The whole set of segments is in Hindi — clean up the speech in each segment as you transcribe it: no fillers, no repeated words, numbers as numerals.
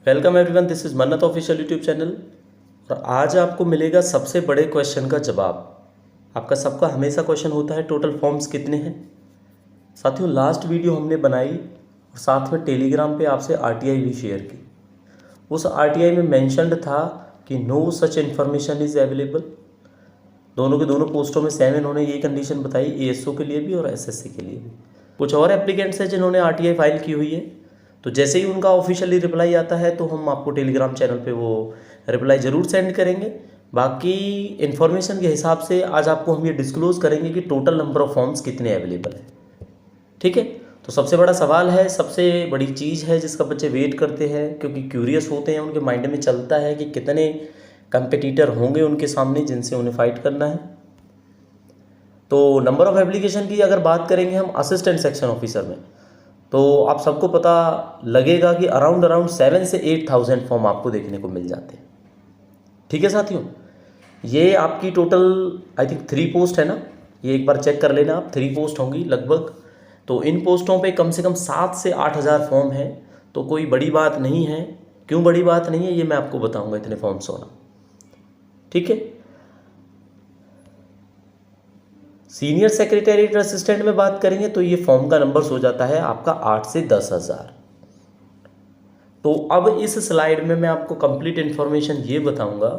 वेलकम एवरीवन, दिस इज़ मन्नत ऑफिशियल यूट्यूब चैनल। और आज आपको मिलेगा सबसे बड़े क्वेश्चन का जवाब। आपका सबका हमेशा क्वेश्चन होता है टोटल फॉर्म्स कितने हैं। साथियों, लास्ट वीडियो हमने बनाई और साथ में टेलीग्राम पे आपसे आरटीआई भी शेयर की। उस आरटीआई में मेंशन्ड था कि no such information is available. दोनों के दोनों पोस्टों में सेम इन्होंने यही कंडीशन बताई, एएसओ के लिए भी और एसएससी के लिए भी। कुछ और एप्लीकेंट्स हैं जिन्होंने आरटीआई फाइल की हुई है, तो जैसे ही उनका ऑफिशियली रिप्लाई आता है तो हम आपको टेलीग्राम चैनल पे वो रिप्लाई ज़रूर सेंड करेंगे। बाकी इन्फॉर्मेशन के हिसाब से आज आपको हम ये डिस्क्लोज़ करेंगे कि टोटल नंबर ऑफ़ फॉर्म्स कितने अवेलेबल हैं। ठीक है, तो सबसे बड़ा सवाल है, सबसे बड़ी चीज़ है जिसका बच्चे वेट करते हैं, क्योंकि क्यूरियस होते हैं, उनके माइंड में चलता है कि कितने कंपिटिटर होंगे उनके सामने जिनसे उन्हें फाइट करना है। तो नंबर ऑफ़ एप्लीकेशन की अगर बात करेंगे हम असिस्टेंट सेक्शन ऑफिसर में, तो आप सबको पता लगेगा कि अराउंड 7 से 8,000 फॉर्म आपको देखने को मिल जाते हैं। ठीक है साथियों, ये आपकी टोटल आई थिंक 3 पोस्ट है ना, ये एक बार चेक कर लेना आप, 3 पोस्ट होंगी लगभग। तो इन पोस्टों पे कम से कम 7 से 8,000 फॉर्म है, तो कोई बड़ी बात नहीं है। क्यों बड़ी बात नहीं है ये मैं आपको बताऊंगा, इतने फॉर्म्स होना। ठीक है, सीनियर सेक्रेटेरिएट असिस्टेंट में बात करेंगे तो ये फॉर्म का नंबर हो जाता है आपका 8 से 10,000। तो अब इस स्लाइड में मैं आपको कंप्लीट इन्फॉर्मेशन ये बताऊंगा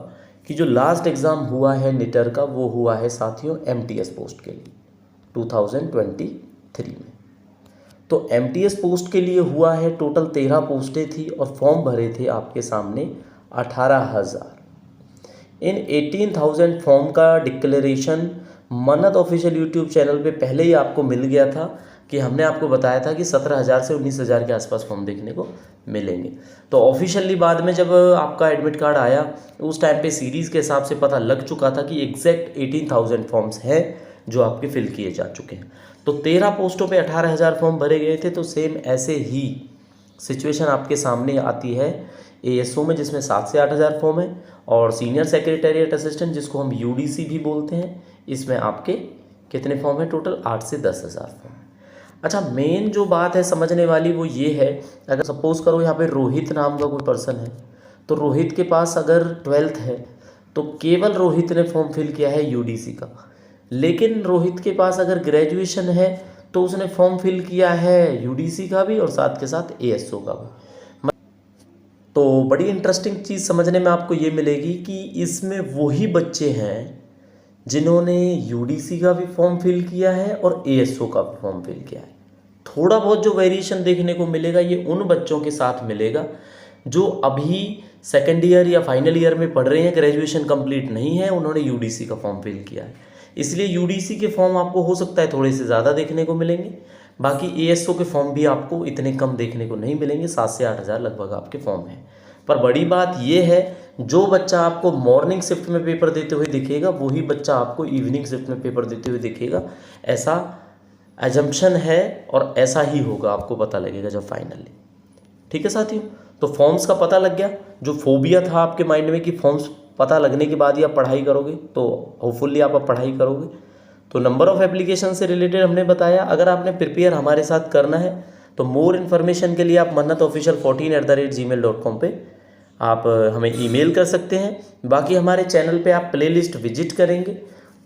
कि जो लास्ट एग्ज़ाम हुआ है निटर का, वो हुआ है साथियों एमटीएस पोस्ट के लिए 2023 में। तो एमटीएस पोस्ट के लिए हुआ है, टोटल 13 पोस्टें थी और फॉर्म भरे थे आपके सामने 18,000। इन 18,000 फॉर्म का डिक्लेरेशन मन्नत ऑफिशियल यूट्यूब चैनल पे पहले ही आपको मिल गया था कि हमने आपको बताया था कि 17,000 से 19,000 के आसपास फॉर्म देखने को मिलेंगे। तो ऑफिशियली बाद में जब आपका एडमिट कार्ड आया, उस टाइम पे सीरीज़ के हिसाब से पता लग चुका था कि एग्जैक्ट 18,000 फॉर्म्स हैं जो आपके फिल किए जा चुके हैं। तो 13 पोस्टों पे 18,000 फॉर्म भरे गए थे। तो सेम ऐसे ही सिचुएशन आपके सामने आती है एएसओ में, जिसमें 7 से 8,000 फॉर्म है, और सीनियर सेक्रेटेरिएट असिस्टेंट जिसको हम यूडीसी भी बोलते हैं, इसमें आपके कितने फॉर्म है टोटल? 8 से 10,000 फॉर्म। अच्छा, मेन जो बात है समझने वाली वो ये है, अगर सपोज करो यहाँ पे रोहित नाम का कोई पर्सन है, तो रोहित के पास अगर 12th है तो केवल रोहित ने फॉर्म फिल किया है यूडीसी का। लेकिन रोहित के पास अगर ग्रेजुएशन है तो उसने फॉर्म फिल किया है यूडीसी का भी और साथ के साथ एएसओ का भी। तो बड़ी इंटरेस्टिंग चीज़ समझने में आपको ये मिलेगी कि इसमें वही बच्चे हैं जिन्होंने यूडीसी का भी फॉर्म फिल किया है और एएसओ का भी फॉर्म फिल किया है। थोड़ा बहुत जो वेरिएशन देखने को मिलेगा ये उन बच्चों के साथ मिलेगा जो अभी सेकेंड ईयर या फाइनल ईयर में पढ़ रहे हैं, ग्रेजुएशन कंप्लीट नहीं है, उन्होंने यूडीसी का फॉर्म फिल किया है। इसलिए यूडीसी के फॉर्म आपको हो सकता है थोड़े से ज़्यादा देखने को मिलेंगे, बाकी एएसओ के फॉर्म भी आपको इतने कम देखने को नहीं मिलेंगे। 7 से 8,000 लगभग आपके फॉर्म हैं। पर बड़ी बात यह है, जो बच्चा आपको मॉर्निंग शिफ्ट में पेपर देते हुए दिखेगा वही बच्चा आपको इवनिंग शिफ्ट में पेपर देते हुए दिखेगा, ऐसा एजम्पशन है और ऐसा ही होगा, आपको पता लगेगा जब फाइनली। ठीक है साथियों, तो फॉर्म्स का पता लग गया। जो फोबिया था आपके माइंड में कि फॉर्म्स पता लगने के बाद ही आप पढ़ाई करोगे, तो होपफुली आप अब पढ़ाई करोगे। तो नंबर ऑफ़ एप्लीकेशन से रिलेटेड हमने बताया। अगर आपने प्रिपेयर हमारे साथ करना है तो मोर इन्फॉर्मेशन के लिए आप mannatofficial14@gmail.com पे आप हमें ईमेल कर सकते हैं। बाकी हमारे चैनल पे आप प्लेलिस्ट विजिट करेंगे,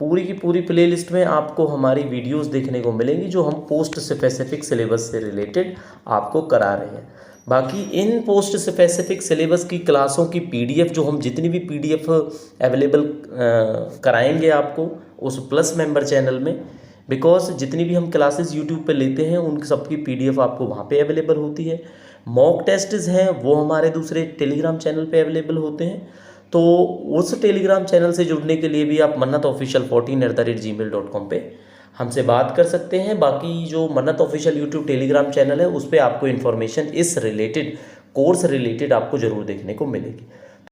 पूरी की पूरी प्लेलिस्ट में आपको हमारी वीडियोस देखने को मिलेंगी जो हम पोस्ट स्पेसिफिक सिलेबस से रिलेटेड आपको करा रहे हैं। बाकी इन पोस्ट स्पेसिफिक सिलेबस की क्लासों की पीडीएफ, जो हम जितनी भी पीडीएफ अवेलेबल कराएंगे आपको उस प्लस मेंबर चैनल में, बिकॉज जितनी भी हम क्लासेस यूट्यूब पे लेते हैं उन सबकी पीडीएफ आपको वहाँ पे अवेलेबल होती है। मॉक टेस्ट्स हैं वो हमारे दूसरे टेलीग्राम चैनल पे अवेलेबल होते हैं। तो उस टेलीग्राम चैनल से जुड़ने के लिए भी आप mannatofficial14@gmail.com पे हमसे बात कर सकते हैं। बाकी जो मन्नत ऑफिशियल यूट्यूब टेलीग्राम चैनल है उस पर आपको इन्फॉर्मेशन इस रिलेटेड कोर्स रिलेटेड आपको ज़रूर देखने को मिलेगी।